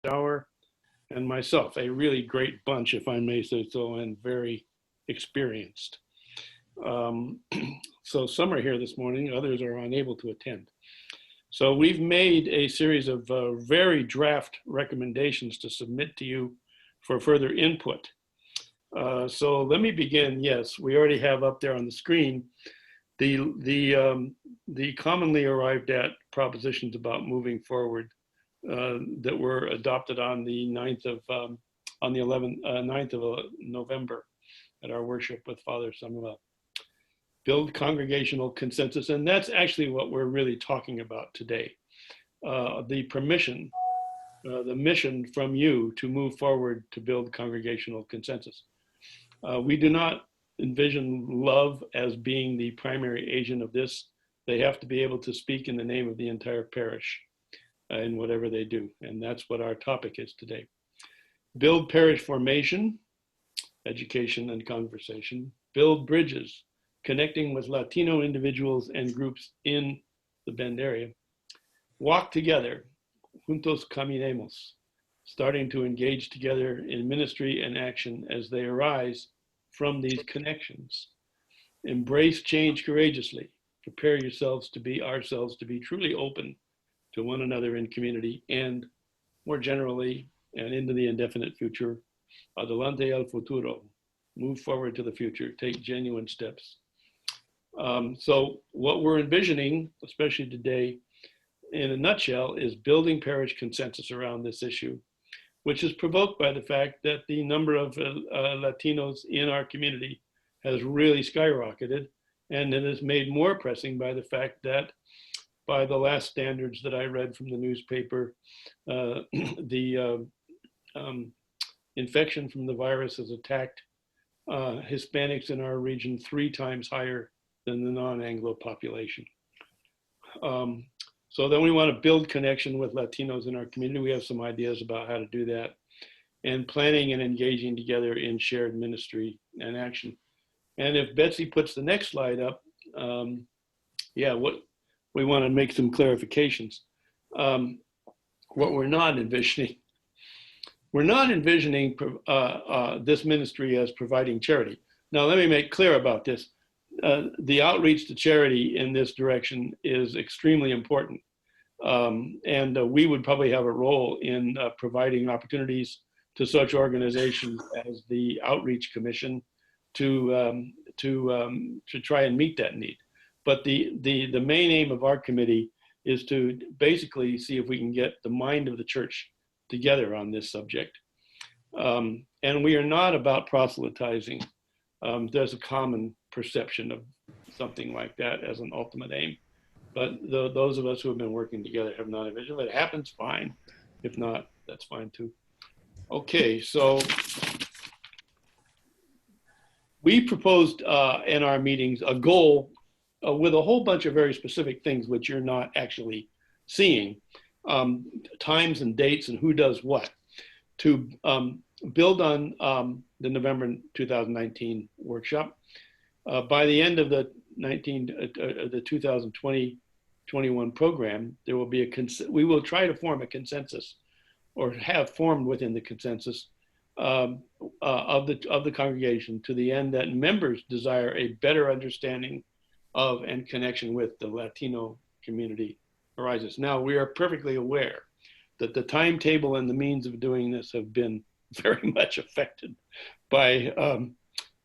Hour, and myself, a really great bunch, if I may say so, and very experienced. So some are here this morning, others are unable to attend. So we've made a series of very draft recommendations to submit to you for further input. So let me begin. Yes, we already have up there on the screen the commonly arrived at propositions about moving forward that were adopted on the 9th of November at our worship with Father Samuel. Build congregational consensus, and that's actually what we're really talking about today. The permission, the mission from you to move forward to build congregational consensus. We do not envision LOV as being the primary agent of this. They have to be able to speak in the name of the entire parish in whatever they do, and that's what our topic is today. Build parish formation, education and conversation. Build bridges, connecting with Latino individuals and groups in the Bend area. Walk together, juntos caminemos, starting to engage together in ministry and action as they arise from these connections. Embrace change courageously. Prepare yourselves to be ourselves, to be truly open to one another in community and more generally and into the indefinite future. Adelante al futuro. Move forward to the future. Take genuine steps. So what we're envisioning, especially today, in a nutshell, is building parish consensus around this issue, which is provoked by the fact that the number of Latinos in our community has really skyrocketed, and it is made more pressing by the fact that by the last standards that I read from the newspaper, the infection from the virus has attacked Hispanics in our region 3 times higher than the non-Anglo population. So then we want to build connection with Latinos in our community. We have some ideas about how to do that, and planning and engaging together in shared ministry and action. And if Betsy puts the next slide up, what we want to make some clarifications. What we're not envisioning this ministry as providing charity. Now, let me make clear about this. The outreach to charity in this direction is extremely important. And we would probably have a role in providing opportunities to such organizations as the Outreach Commission to try and meet that need. But the main aim of our committee is to basically see if we can get the mind of the church together on this subject. And we are not about proselytizing. There's a common perception of something like that as an ultimate aim. But those of us who have been working together have not envisioned. If it happens, fine. If not, that's fine too. Okay, so we proposed in our meetings a goal with a whole bunch of very specific things which you're not actually seeing, times and dates and who does what, to build on the November 2019 workshop. By the end of the 2020-21 program, there will be we will try to form a consensus, or have formed within the consensus of the congregation, to the end that members desire a better understanding of and connection with the Latino community arises. Now, we are perfectly aware that the timetable and the means of doing this have been very much affected by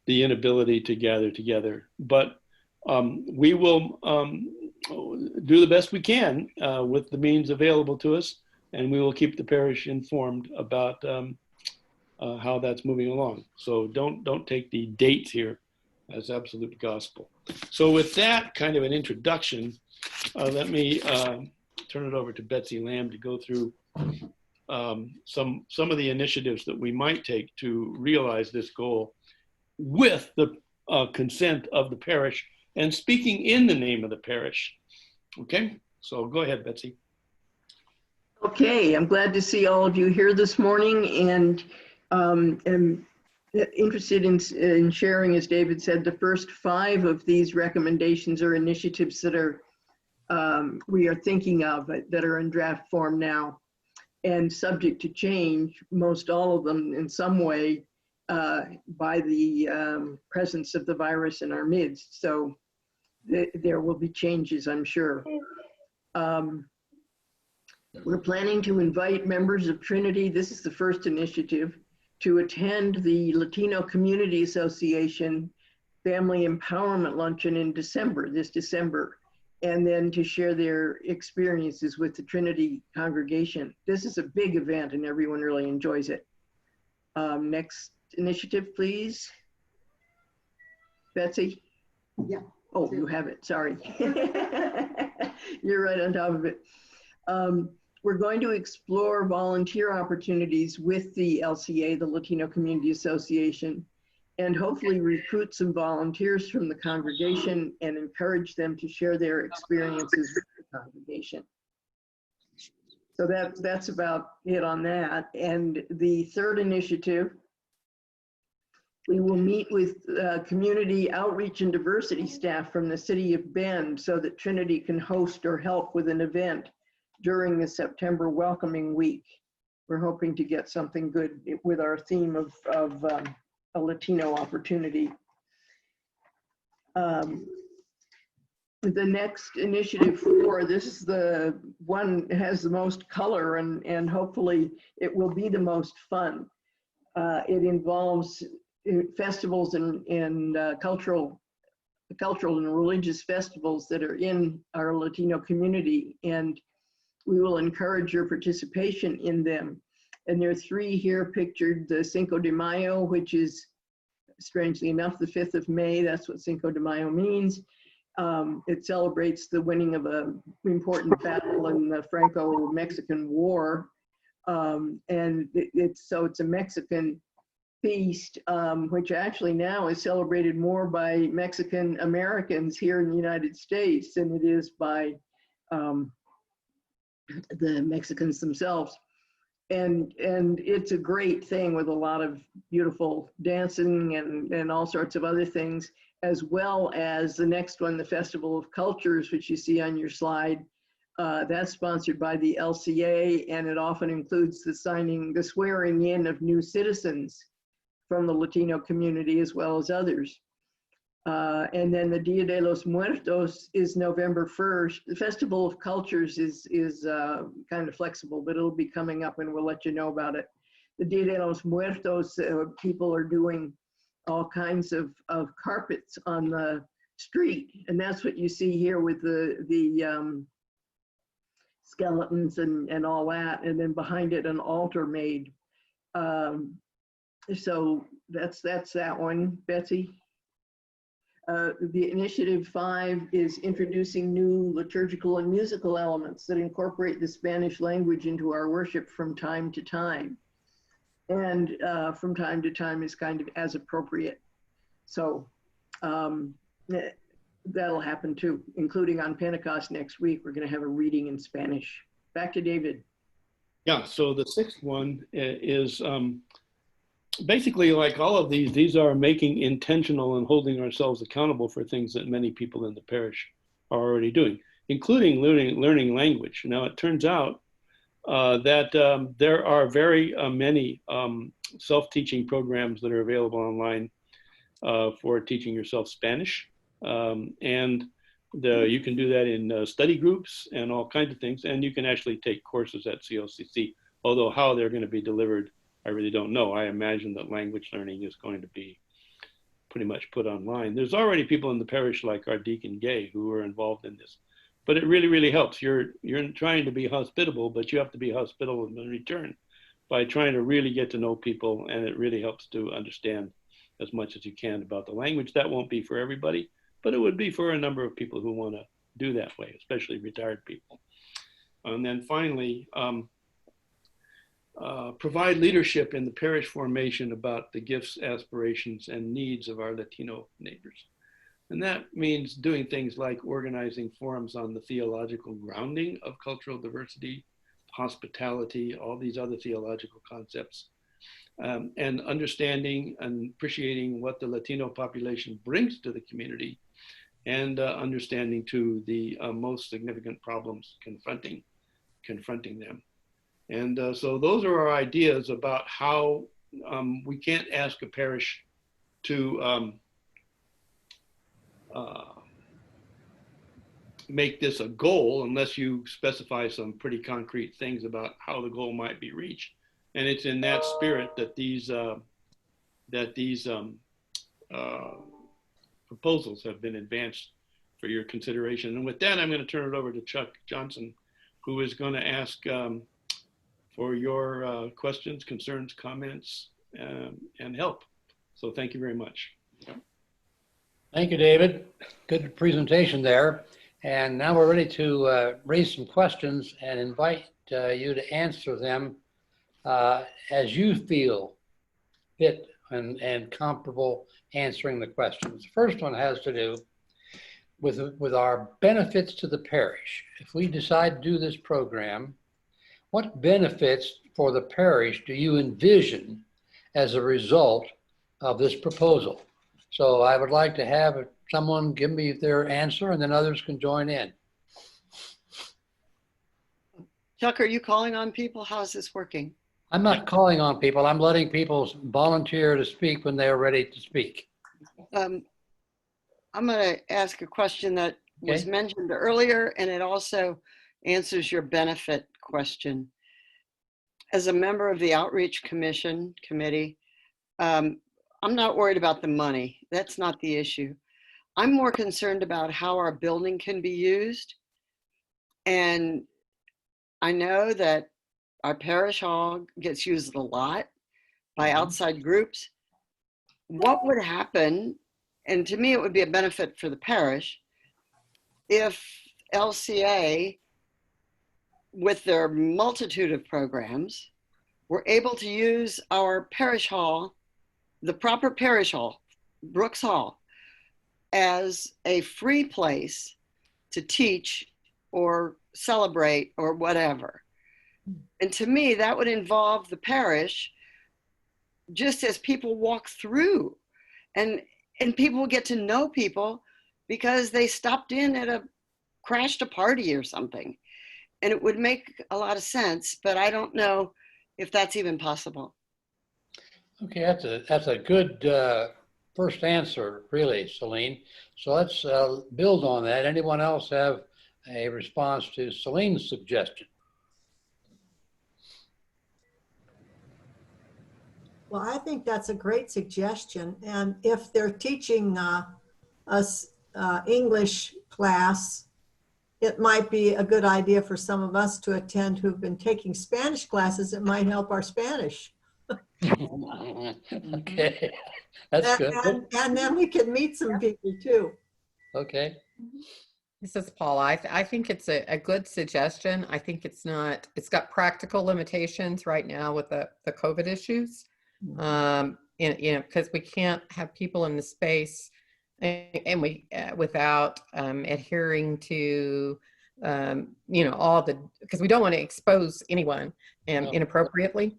the inability to gather together. But we will do the best we can with the means available to us, and we will keep the parish informed about how that's moving along. So don't take the dates here as absolute gospel. So with that kind of an introduction, let me turn it over to Betsy Lamb to go through some of the initiatives that we might take to realize this goal with the consent of the parish and speaking in the name of the parish. Okay, so go ahead, Betsy. Okay, I'm glad to see all of you here this morning, and am interested in sharing, as David said, the first 5 of these recommendations or initiatives that are we are thinking of that are in draft form now. and subject to change, most all of them in some way, by the presence of the virus in our midst. So there will be changes, I'm sure. We're planning to invite members of Trinity, this is the first initiative, to attend the Latino Community Association Family Empowerment Luncheon in December, this December, and then to share their experiences with the Trinity congregation. This is a big event and everyone really enjoys it. Next initiative, please. Betsy? Yeah. Oh, you have it, sorry. You're right on top of it. We're going to explore volunteer opportunities with the LCA, the Latino Community Association, and hopefully recruit some volunteers from the congregation and encourage them to share their experiences with the congregation. So that's about it on that. And the third initiative, we will meet with community outreach and diversity staff from the city of Bend so that Trinity can host or help with an event during the September welcoming week. We're hoping to get something good with our theme of a Latino opportunity. The next initiative 4, this is the one that has the most color and hopefully it will be the most fun. It involves festivals and cultural and religious festivals that are in our Latino community, and we will encourage your participation in them. And there are 3 here pictured: the Cinco de Mayo, which is, strangely enough, the 5th of May. That's what Cinco de Mayo means. It celebrates the winning of an important battle in the Franco-Mexican War. And it's a Mexican feast, which actually now is celebrated more by Mexican Americans here in the United States than it is by the Mexicans themselves. And it's a great thing with a lot of beautiful dancing and all sorts of other things, as well as the next one, the Festival of Cultures, which you see on your slide. That's sponsored by the LCA, and it often includes the swearing in of new citizens from the Latino community as well as others. And then the Dia de los Muertos is November 1st. The Festival of Cultures is kind of flexible, but it'll be coming up and we'll let you know about it. The Dia de los Muertos, people are doing all kinds of carpets on the street. And that's what you see here with the skeletons and all that. And then behind it, an altar made. So that's that one, Betsy. The initiative 5 is introducing new liturgical and musical elements that incorporate the Spanish language into our worship from time to time. And from time to time is kind of as appropriate. So that'll happen too, including on Pentecost next week. We're going to have a reading in Spanish. Back to David. Yeah, so the 6th one is basically, like all of these are making intentional and holding ourselves accountable for things that many people in the parish are already doing, including learning language. Now, it turns out that there are very many self-teaching programs that are available online for teaching yourself Spanish. And you can do that in study groups and all kinds of things. And you can actually take courses at COCC, although how they're going to be delivered, I really don't know. I imagine that language learning is going to be pretty much put online. There's already people in the parish like our Deacon Gay who are involved in this, but it really, really helps. You're trying to be hospitable, but you have to be hospitable in return by trying to really get to know people, and it really helps to understand as much as you can about the language. That won't be for everybody, but it would be for a number of people who want to do that way, especially retired people. And then finally, provide leadership in the parish formation about the gifts, aspirations, and needs of our Latino neighbors. And that means doing things like organizing forums on the theological grounding of cultural diversity, hospitality, all these other theological concepts, and understanding and appreciating what the Latino population brings to the community, and understanding too the most significant problems confronting them. And so those are our ideas about how we can't ask a parish to make this a goal unless you specify some pretty concrete things about how the goal might be reached. And it's in that spirit that these proposals have been advanced for your consideration. And with that, I'm going to turn it over to Chuck Johnson, who is going to ask for your questions, concerns, comments, and help. So thank you very much. Thank you, David. Good presentation there. And now we're ready to raise some questions and invite you to answer them as you feel fit and comfortable answering the questions. The first one has to do with our benefits to the parish. If we decide to do this program, what benefits for the parish do you envision as a result of this proposal? So I would like to have someone give me their answer, and then others can join in. Chuck, are you calling on people? How's this working? I'm not calling on people. I'm letting people volunteer to speak when they're ready to speak. I'm going to ask a question that was mentioned earlier, and it also answers your benefit question. As a member of the Outreach Committee, I'm not worried about the money. That's not the issue. I'm more concerned about how our building can be used. And I know that our parish hall gets used a lot by outside groups. What would happen, and to me it would be a benefit for the parish, if LCA, with their multitude of programs, were able to use our parish hall, the proper parish hall, Brooks Hall, as a free place to teach or celebrate or whatever. And to me, that would involve the parish just as people walk through, and people get to know people because they stopped in crashed a party or something. And it would make a lot of sense, but I don't know if that's even possible. Okay, that's a good first answer, really, Celine. So let's build on that. Anyone else have a response to Celine's suggestion? Well, I think that's a great suggestion. And if they're teaching us English class, it might be a good idea for some of us to attend who've been taking Spanish classes. It might help our Spanish. Okay, that's good. And then we can meet some people too. Okay. This is Paula. I think it's a good suggestion. I think it's got practical limitations right now with the COVID issues. Because we can't have people in the space and we without adhering to all because we don't want to expose anyone inappropriately.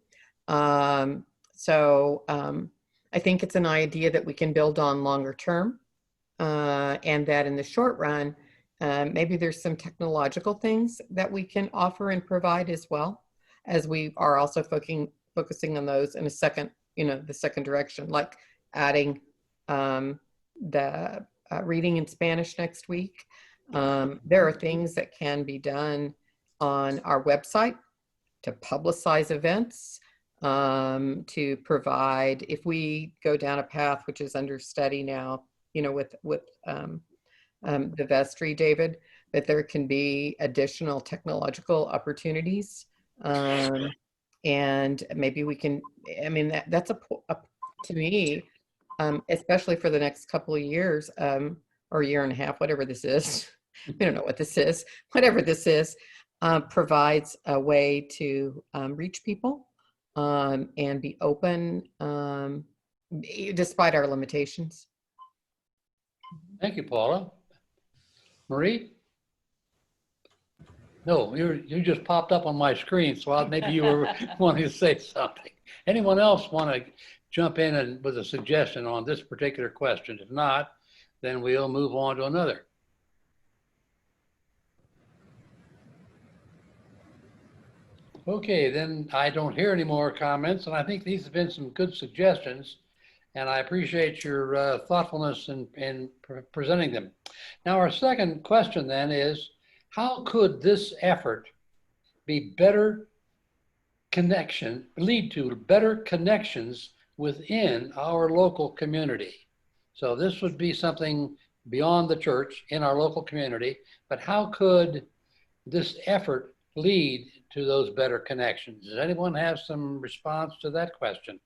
So I think it's an idea that we can build on longer term, and that in the short run, maybe there's some technological things that we can offer and provide as well, as we are also focusing on those in a second, the second direction, like adding the reading in Spanish next week. There are things that can be done on our website to publicize events, to provide, if we go down a path which is under study now, with the vestry, David, that there can be additional technological opportunities. And maybe we can, that's to me, especially for the next couple of years, or a year and a half, whatever this is, we don't know what this is, whatever this is, provides a way to reach people and be open despite our limitations. Thank you, Paula. Marie? No, you just popped up on my screen, so maybe you were wanting to say something. Anyone else want to jump in with a suggestion on this particular question? If not, then we'll move on to another. Okay, then I don't hear any more comments, and I think these have been some good suggestions, and I appreciate your thoughtfulness in presenting them. Now, our second question then is, how could this effort be better connection, lead to better connections within our local community? So this would be something beyond the church in our local community, but how could this effort lead to those better connections? Does anyone have some response to that question?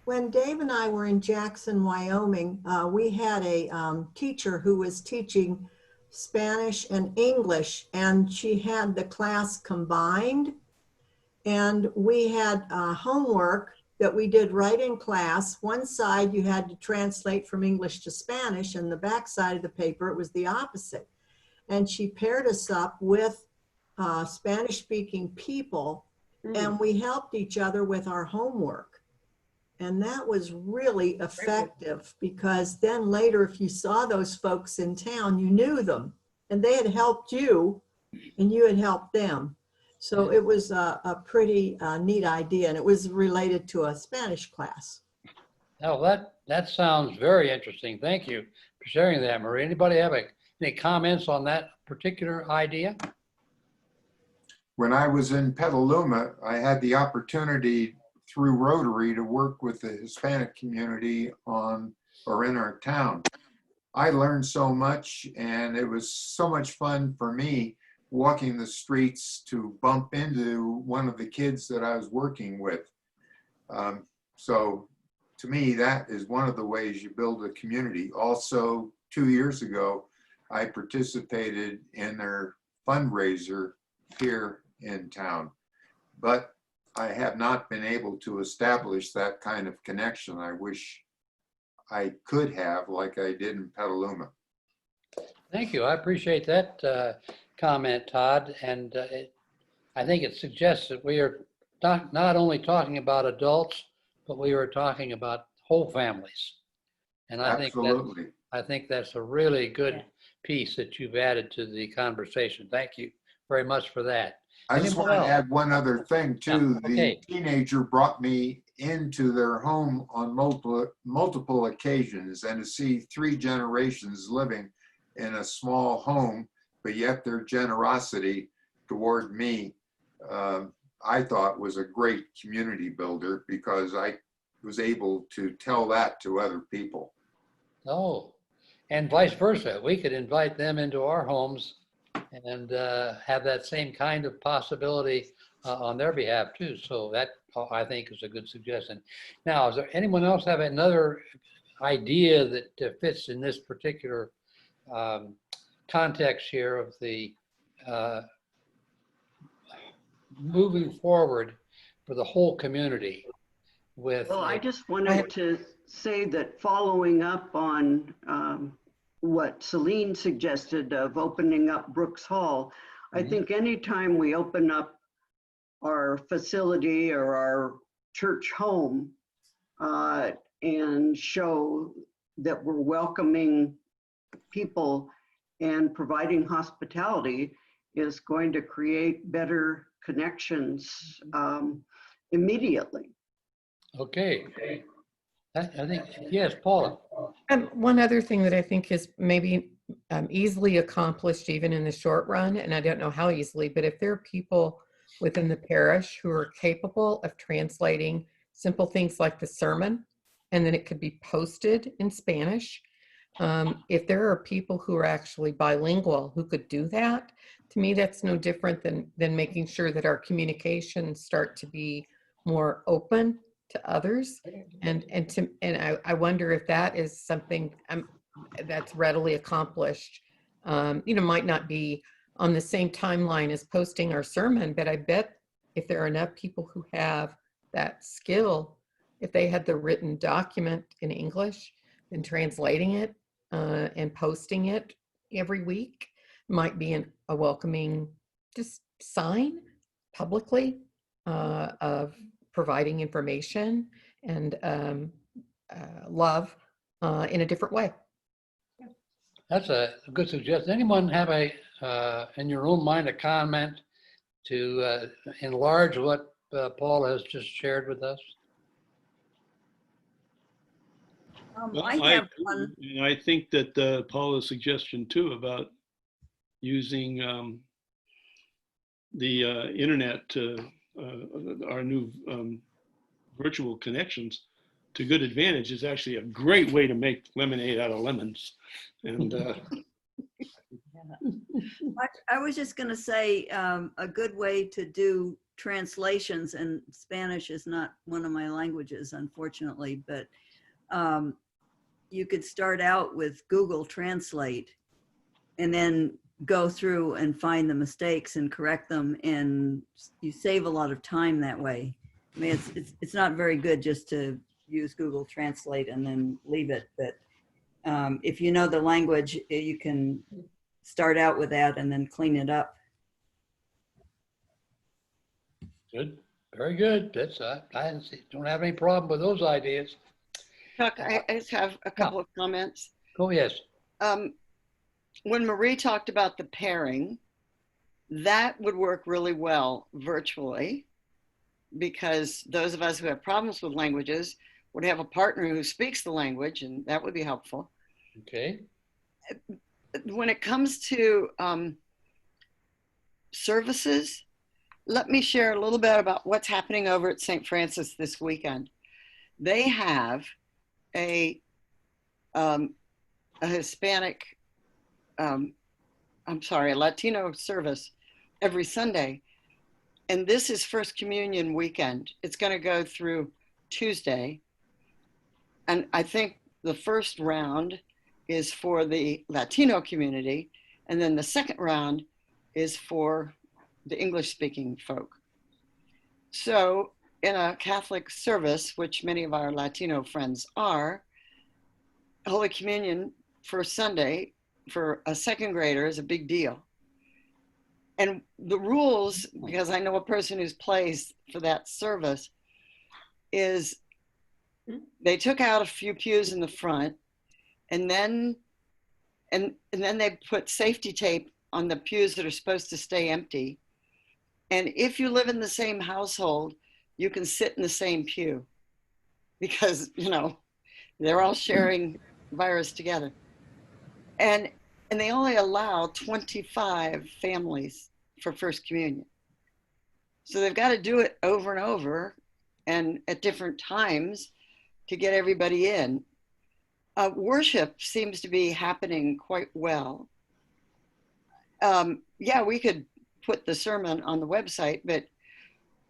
When Dave and I were in Jackson, Wyoming, we had a teacher who was teaching Spanish and English, and she had the class combined. And we had homework that we did right in class. One side you had to translate from English to Spanish, and the back side of the paper, it was the opposite. And she paired us up with Spanish-speaking people, and we helped each other with our homework. And that was really effective, because then later, if you saw those folks in town, you knew them, and they had helped you, and you had helped them. So it was a pretty neat idea, and it was related to a Spanish class. Oh, that sounds very interesting. Thank you for sharing that, Marie. Anybody have any comments on that particular idea? When I was in Petaluma, I had the opportunity through Rotary to work with the Hispanic community in our town. I learned so much, and it was so much fun for me walking the streets to bump into one of the kids that I was working with. So to me, that is one of the ways you build a community. Also, 2 years ago, I participated in their fundraiser here in town, but I have not been able to establish that kind of connection I wish I could have, like I did in Petaluma. Thank you. I appreciate that comment, Todd. And I think it suggests that we are not only talking about adults, but we are talking about whole families. And I think that's a really good piece that you've added to the conversation. Thank you very much for that. I just want to add one other thing too. The teenager brought me into their home on multiple occasions, and to see 3 generations living in a small home, but yet their generosity toward me, I thought was a great community builder, because I was able to tell that to other people. Oh, and vice versa. We could invite them into our homes and have that same kind of possibility on their behalf too. So that, I think, is a good suggestion. Now, is there anyone else have another idea that fits in this particular context here of the moving forward for the whole community with? Well, I just wanted to say that, following up on what Celine suggested of opening up Brooks Hall, I think anytime we open up our facility or our church home and show that we're welcoming people and providing hospitality, is going to create better connections immediately. Okay. I think, yes, Paula. One other thing that I think is maybe easily accomplished even in the short run, and I don't know how easily, but if there are people within the parish who are capable of translating simple things like the sermon, and then it could be posted in Spanish. If there are people who are actually bilingual who could do that, to me, that's no different than making sure that our communications start to be more open to others. And I wonder if that is something that's readily accomplished. Might not be on the same timeline as posting our sermon, but I bet if there are enough people who have that skill, if they had the written document in English and translating it and posting it every week, might be a welcoming just sign publicly of providing information and love in a different way. That's a good suggestion. Anyone have in your own mind, a comment to enlarge what Paul has just shared with us? Well, I have one. I think that Paula's suggestion too about using the internet to our new virtual connections to good advantage is actually a great way to make lemonade out of lemons. And I was just going to say a good way to do translations, and Spanish is not one of my languages, unfortunately, but you could start out with Google Translate and then go through and find the mistakes and correct them, and you save a lot of time that way. I mean, it's not very good just to use Google Translate and then leave it, but if you know the language, you can start out with that and then clean it up. Good, very good. That's I don't have any problem with those ideas. Chuck, I just have a couple of comments. Oh, yes. When Marie talked about the pairing, that would work really well virtually, because those of us who have problems with languages would have a partner who speaks the language, and that would be helpful. Okay. When it comes to services, let me share a little bit about what's happening over at St. Francis this weekend. They have a Hispanic, a Latino service every Sunday. And this is First Communion weekend. It's going to go through Tuesday. And I think the first round is for the Latino community. And then the second round is for the English-speaking folk. So in a Catholic service, which many of our Latino friends are, Holy Communion first Sunday for a second grader is a big deal. And the rules, because I know a person who's plays for that service, is they took out a few pews in the front, and then they put safety tape on the pews that are supposed to stay empty. And if you live in the same household, you can sit in the same pew, because, you know, they're all sharing virus together. And they only allow 25 families for First Communion. So they've got to do it over and over and at different times to get everybody in. Worship seems to be happening quite well. Yeah, we could put the sermon on the website, but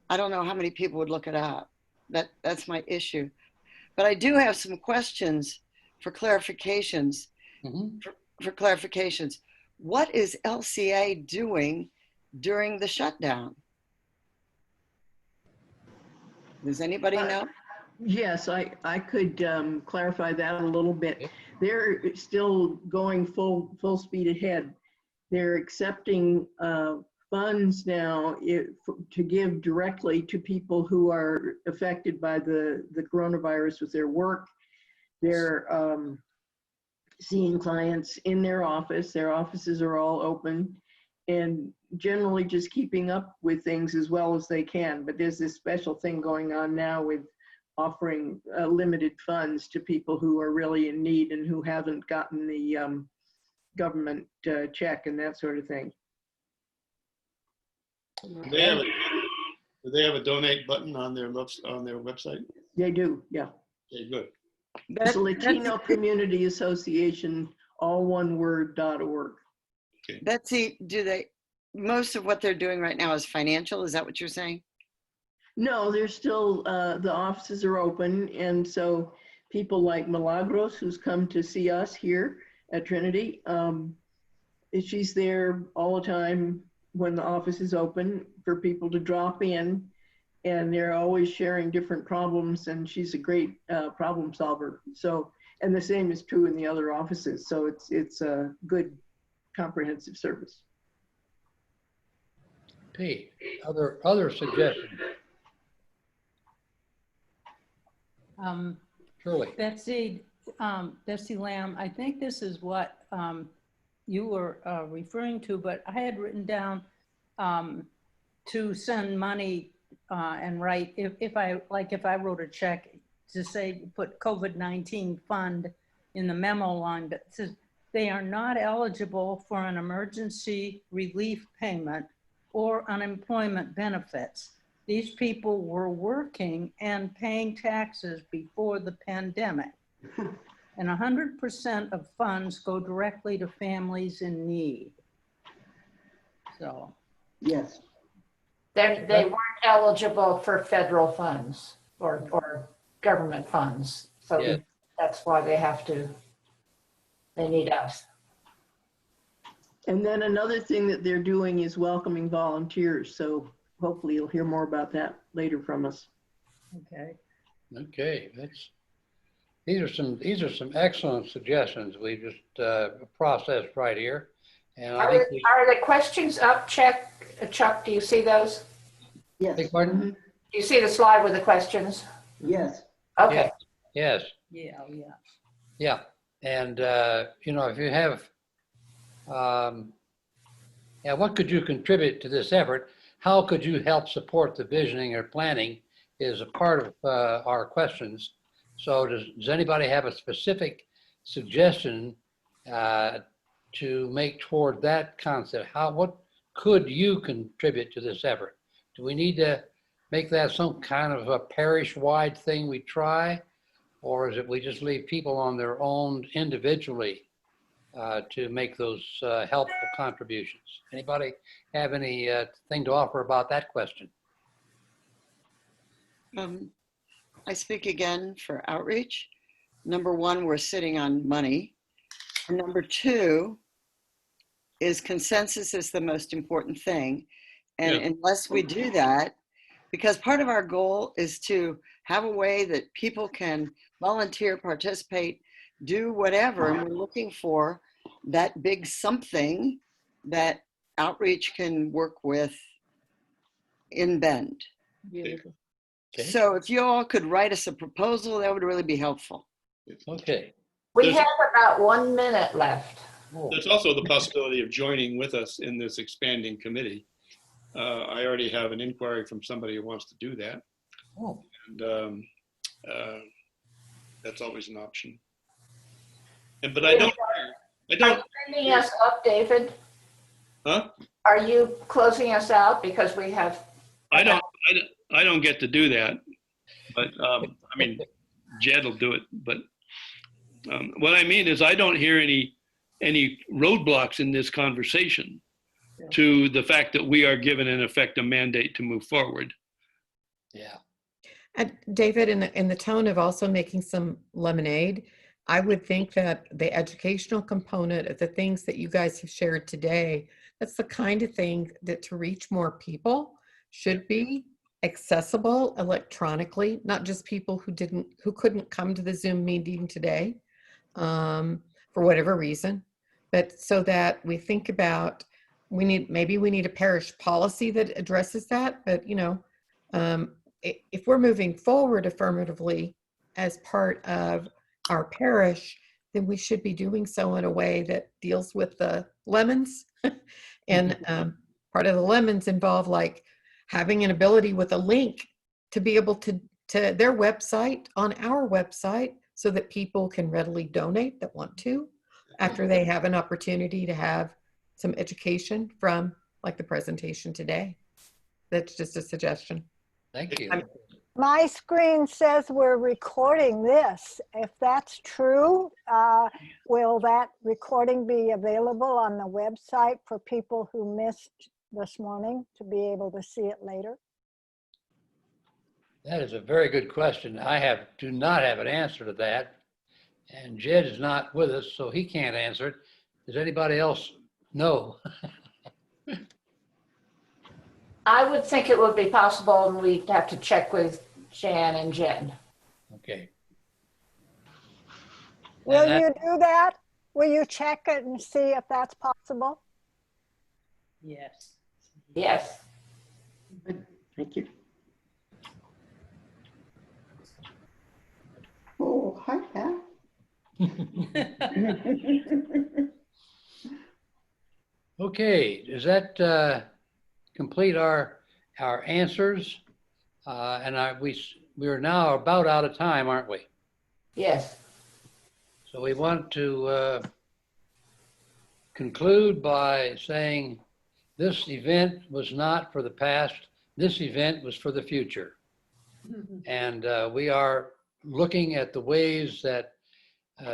I don't know how many people would look it up. That's my issue. But I do have some questions for clarifications. For clarifications, what is LCA doing during the shutdown? Does anybody know? Yes, I could clarify that a little bit. They're still going full speed ahead. They're accepting funds now to give directly to people who are affected by the coronavirus with their work. They're seeing clients in their office. Their offices are all open, and generally just keeping up with things as well as they can. But there's this special thing going on now with offering limited funds to people who are really in need and who haven't gotten the government check and that sort of thing. do they have a donate button on their website? They do, yeah. Okay, good. It's the Latino Community Association, all one word.org. Okay. Betsy, most of what they're doing right now is financial? Is that what you're saying? No, they're still, the offices are open. And so people like Milagros, who's come to see us here at Trinity, she's there all the time when the office is open for people to drop in. And they're always sharing different problems, and she's a great problem solver. So, and the same is true in the other offices. So it's a good comprehensive service. P, other suggestions? Surely. Betsy Lamb, I think this is what you were referring to, but I had written down to send money and write, if I wrote a check to say, put COVID-19 fund in the memo line that says they are not eligible for an emergency relief payment or unemployment benefits. These people were working and paying taxes before the pandemic. And 100% of funds go directly to families in need. So. Yes. They weren't eligible for federal funds or government funds. So Yeah. that's why they need us. And then another thing that they're doing is welcoming volunteers. So hopefully you'll hear more about that later from us. Okay. Okay, these are some excellent suggestions we just processed right here, and I think Are the questions up, Chuck? Do you see those? Yes. Beg pardon? Do you see the slide with the questions? Yes. Okay. Yes. Yeah. Yeah, and you know, if you have, yeah, what could you contribute to this effort? How could you help support the visioning or planning is a part of our questions. So does anybody have a specific suggestion to make toward that concept? What could you contribute to this effort? Do we need to make that some kind of a parish-wide thing we try? Or is it we just leave people on their own individually to make those helpful contributions? Anybody have any thing to offer about that question? I speak again for outreach. Number one, we're sitting on money. And number two is consensus is the most important thing. And unless we do that, because part of our goal is to have a way that people can volunteer, participate, do whatever. And we're looking for that big something that outreach can work with in Bend. Beautiful. Okay. So if you all could write us a proposal, that would really be helpful. Okay. We have about 1 minute left. There's also the possibility of joining with us in this expanding committee. I already have an inquiry from somebody who wants to do that. Oh. And that's always an option. But I don't. Are you ending us up, David? Huh? Are you closing us out because we have? I don't get to do that, but I mean, Jed will do it. But what I mean is, I don't hear any roadblocks in this conversation to the fact that we are given, in effect, a mandate to move forward. Yeah. And David, in the tone of also making some lemonade, I would think that the educational component of the things that you guys have shared today, that's the kind of thing that to reach more people should be accessible electronically, not just people who couldn't come to the Zoom meeting today for whatever reason, but so that we think about, maybe we need a parish policy that addresses that. But you know, if we're moving forward affirmatively as part of our parish, then we should be doing so in a way that deals with the lemons. And part of the lemons involve like having an ability with a link to be able to their website on our website so that people can readily donate that want to after they have an opportunity to have some education from like the presentation today. That's just a suggestion. Thank you. My screen says we're recording this. If that's true, will that recording be available on the website for people who missed this morning to be able to see it later? That is a very good question. I do not have an answer to that. And Jed is not with us, so he can't answer it. Does anybody else know? I would think it would be possible, and we'd have to check with Jan and Jen. Okay. Will you do that? Will you check it and see if that's possible? Yes. Yes. Thank you. Oh, hi, Pat. Okay, does that complete our answers? And we are now about out of time, aren't we? Yes. So we want to conclude by saying this event was not for the past. This event was for the future. And we are looking at the ways that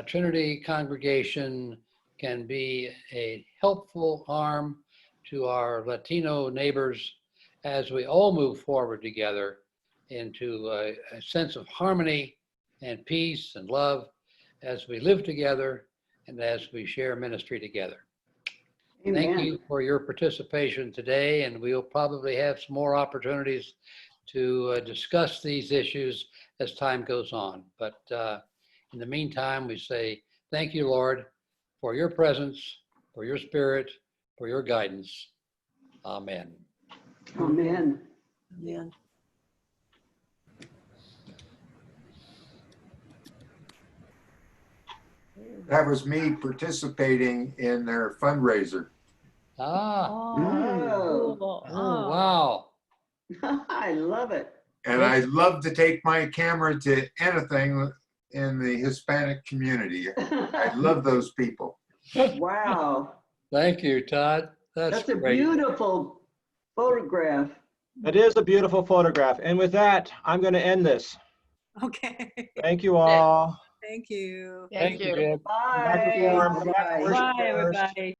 Trinity congregation can be a helpful arm to our Latino neighbors as we all move forward together into a sense of harmony and peace and love as we live together and as we share ministry together. Amen. Thank you for your participation today, and we'll probably have some more opportunities to discuss these issues as time goes on. But in the meantime, we say, thank you, Lord, for your presence, for your spirit, for your guidance. Amen. Amen. Yeah. That was me participating in their fundraiser. Ah, Oh. Cool. oh, wow. I love it. And I love to take my camera to anything in the Hispanic community. I love those people. Wow. Thank you, Todd. That's a great. beautiful photograph. It is a beautiful photograph. And with that, I'm going to end this. Okay. Thank you all. Thank you. Thank you, Deb. Bye. Back to form. Bye. Worship Bye, prayers. everybody.